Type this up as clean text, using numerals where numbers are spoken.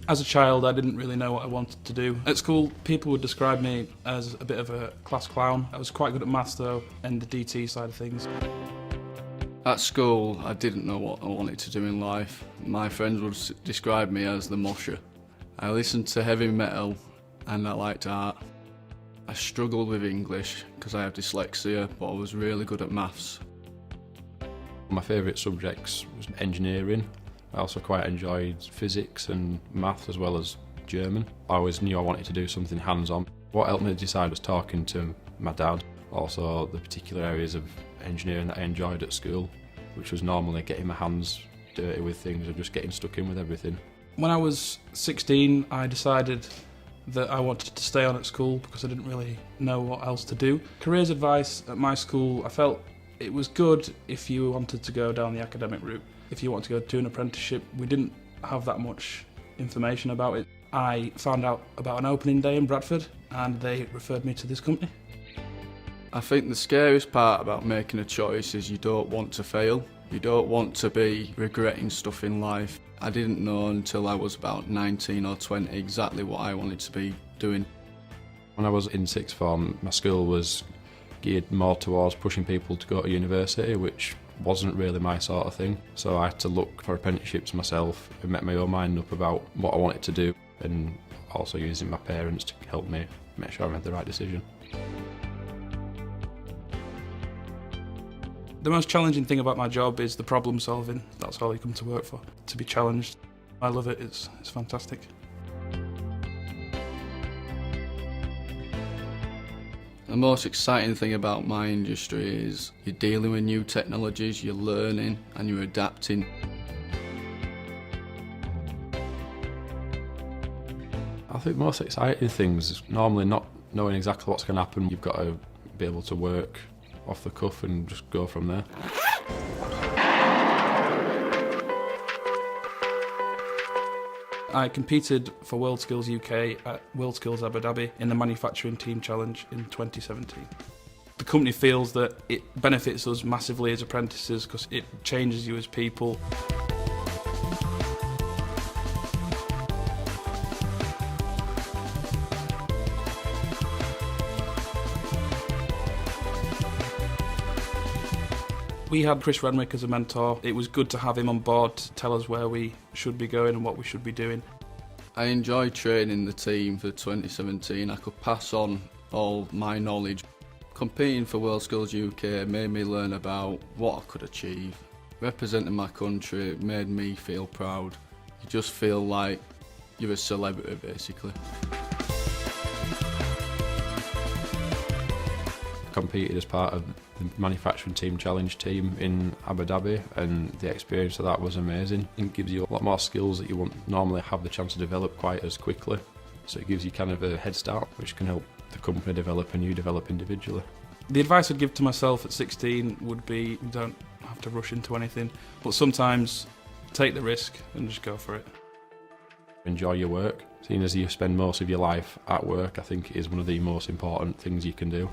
As a child, I didn't really know what I wanted to do. At school, people would describe me as a bit of a class clown. I was quite good at maths though, and the DT side of things. At school, I didn't know what I wanted to do in life. My friends would describe me as the musher. I listened to heavy metal and I liked art. I struggled with English because I have dyslexia, but I was really good at maths. My favourite subjects was engineering. I also quite enjoyed physics and maths as well as German. I always knew I wanted to do something hands-on. What helped me decide was talking to my dad. Also the particular areas of engineering that I enjoyed at school, which was normally getting my hands dirty with things and just getting stuck in with everything. When I was 16, I decided that I wanted to stay on at school because I didn't really know what else to do. Careers advice at my school, I felt it was good if you wanted to go down the academic route. If you wanted to go do an apprenticeship, we didn't have that much information about it. I found out about an opening day in Bradford and they referred me to this company. I think the scariest part about making a choice is you don't want to fail. You don't want to be regretting stuff in life. I didn't know until I was about 19 or 20 exactly what I wanted to be doing. When I was in sixth form, my school was geared more towards pushing people to go to university, which wasn't really my sort of thing. So I had to look for apprenticeships myself and make my own mind up about what I wanted to do, and also using my parents to help me make sure I made the right decision. The most challenging thing about my job is the problem solving. That's all you come to work for, to be challenged. I love it, it's fantastic. The most exciting thing about my industry is you're dealing with new technologies, you're learning and you're adapting. I think the most exciting things is normally not knowing exactly what's going to happen. You've got to be able to work off the cuff and just go from there. I competed for WorldSkills UK at WorldSkills Abu Dhabi in the Manufacturing Team Challenge in 2017. The company feels that it benefits us massively as apprentices because it changes you as people. We had Chris Renwick as a mentor. It was good to have him on board to tell us where we should be going and what we should be doing. I enjoyed training the team for 2017. I could pass on all my knowledge. Competing for WorldSkills UK made me learn about what I could achieve. Representing my country made me feel proud. You just feel like you're a celebrity basically. Competed as part of the Manufacturing Team Challenge team in Abu Dhabi, and the experience of that was amazing. It gives you a lot more skills that you won't normally have the chance to develop quite as quickly, so it gives you kind of a head start which can help the company develop and you develop individually. The advice I'd give to myself at 16 would be you don't have to rush into anything, but sometimes take the risk and just go for it. Enjoy your work. Seeing as you spend most of your life at work, I think it is one of the most important things you can do.